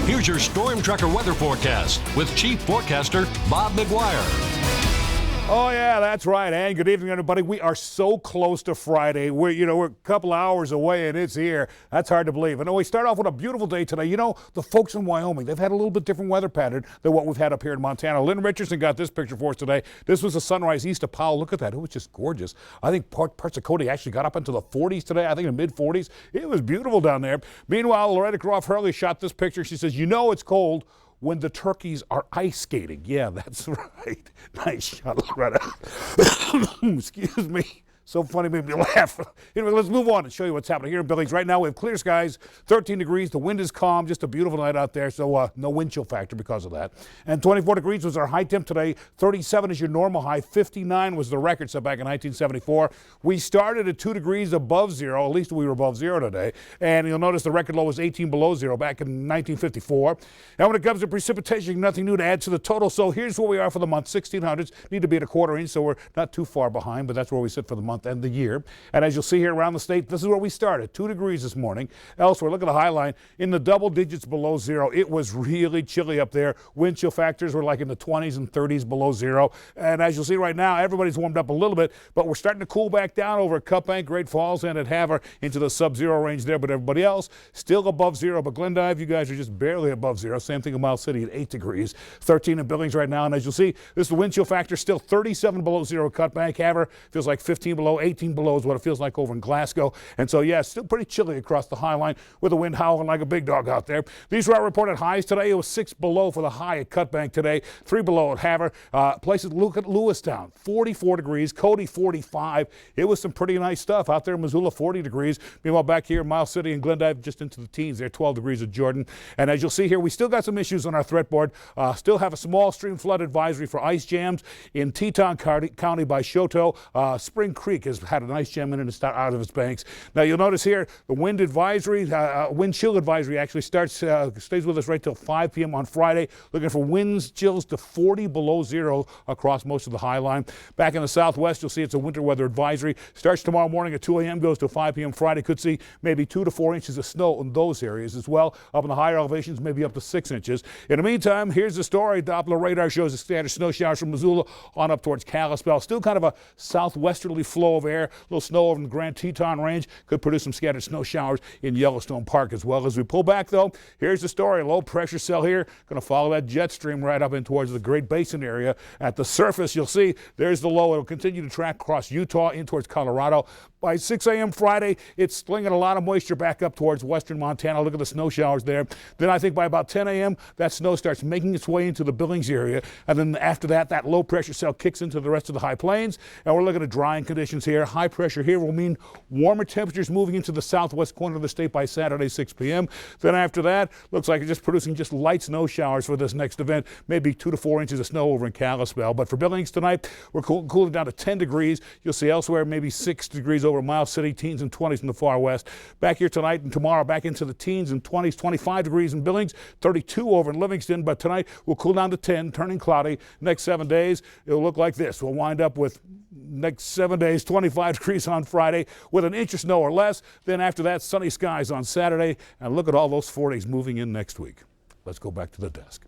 Here's your Storm Tracker weather forecast with Chief Forecaster Bob McGuire. Oh yeah, that's right. And good evening, everybody. We are so close to Friday. We're a couple hours away, and it's here. That's hard to believe. And we start off with a beautiful day today. You know, the folks in Wyoming, they've had a little bit different weather pattern than what we've had up here in Montana. Lynn Richardson got this picture for us today. This was a sunrise east of Powell. Look at that. It was just gorgeous. I think parts of Cody actually got up into the 40s today. I think in the mid 40s. It was beautiful down there. Meanwhile, Loretta Groff Hurley shot this picture. She says, you know it's cold when the turkeys are ice skating. Yeah, that's right. Nice shot, Loretta. Excuse me. So funny, made me laugh. Anyway, let's move on and show you what's happening here in Billings. Right now we have clear skies, 13 degrees. The wind is calm, just a beautiful night out there, so no wind chill factor because of that. And 24 degrees was our high temp today. 37 is your normal high. 59 was the record set back in 1974. We started at 2 degrees above zero. At least we were above zero today. And you'll notice the record low was 18 below zero back in 1954. And when it comes to precipitation, nothing new to add to the total. So here's where we are for the month. 1600s. Need to be at a quarter inch, so we're not too far behind, but that's where we sit for the month and the year. And as you'll see here around the state, this is where we started, 2 degrees this morning. Elsewhere, look at the high line in the double digits below zero. It was really chilly up there. Wind chill factors were like in the 20s and 30s below zero. And as you'll see right now, everybody's warmed up a little bit, but we're starting to cool back down over at Cut Bank, Great Falls, and at Havre into the sub-zero range there. But everybody else still above zero. But Glendive, you guys are just barely above zero. Same thing in Miles City at 8 degrees, 13 in Billings right now. And as you'll see, this wind chill factor still 37 below zero at Cut Bank. Havre feels like 15 below, 18 below is what it feels like over in Glasgow. And so, yeah, still pretty chilly across the high line with the wind howling like a big dog out there. These were our reported highs today. It was 6 below for the high at Cut Bank today, 3 below at Havre. Places, look at Lewistown, 44 degrees, Cody 45. It was some pretty nice stuff out there in Missoula, 40 degrees. Meanwhile, back here in Miles City and Glendive, just into the teens there, 12 degrees at Jordan. And as you'll see here, we still got some issues on our threat board. Still have a small stream flood advisory for ice jams in Teton County by Choteau. Spring Creek has had an ice jam in it and it's out of its banks. Now you'll notice here the wind advisory, wind chill advisory actually stays with us right till 5 p.m. on Friday. Looking for winds chills to 40 below zero across most of the high line. Back in the southwest, you'll see it's a winter weather advisory. Starts tomorrow morning at 2 a.m. goes to 5 p.m. Friday. Could see maybe 2 to 4 inches of snow in those areas as well. Up in the higher elevations, maybe up to 6 inches. In the meantime, here's the story. Doppler radar shows a standard snow showers from Missoula on up towards Kalispell. Still kind of a southwesterly flow of air. A little snow over in the Grand Teton Range could produce some scattered snow showers in Yellowstone Park as well. As we pull back, though, here's the story. Low pressure cell here going to follow that jet stream right up in towards the Great Basin area. At the surface, you'll see there's the low. It'll continue to track across Utah in towards Colorado. By 6 a.m. Friday, it's slinging a lot of moisture back up towards western Montana. Look at the snow showers there. Then I think by about 10 a.m., that snow starts making its way into the Billings area. And then after that, that low pressure cell kicks into the rest of the high plains. And we're looking at drying conditions here. High pressure here will mean warmer temperatures moving into the southwest corner of the state by Saturday, 6 p.m. Then after that, looks like it's just producing just light snow showers for this next event. Maybe 2 to 4 inches of snow over in Kalispell. But for Billings tonight, we're cooling down to 10 degrees. You'll see elsewhere maybe 6 degrees over Miles City, teens and 20s in the far west. Back here tonight and tomorrow, back into the teens and 20s, 25 degrees in Billings, 32 over in Livingston. But tonight, we'll cool down to 10, turning cloudy. Next 7 days, it'll look like this. We'll wind up with next 7 days, 25 degrees on Friday with an inch of snow or less. Then after that, sunny skies on Saturday. And look at all those 40s moving in next week. Let's go back to the desk.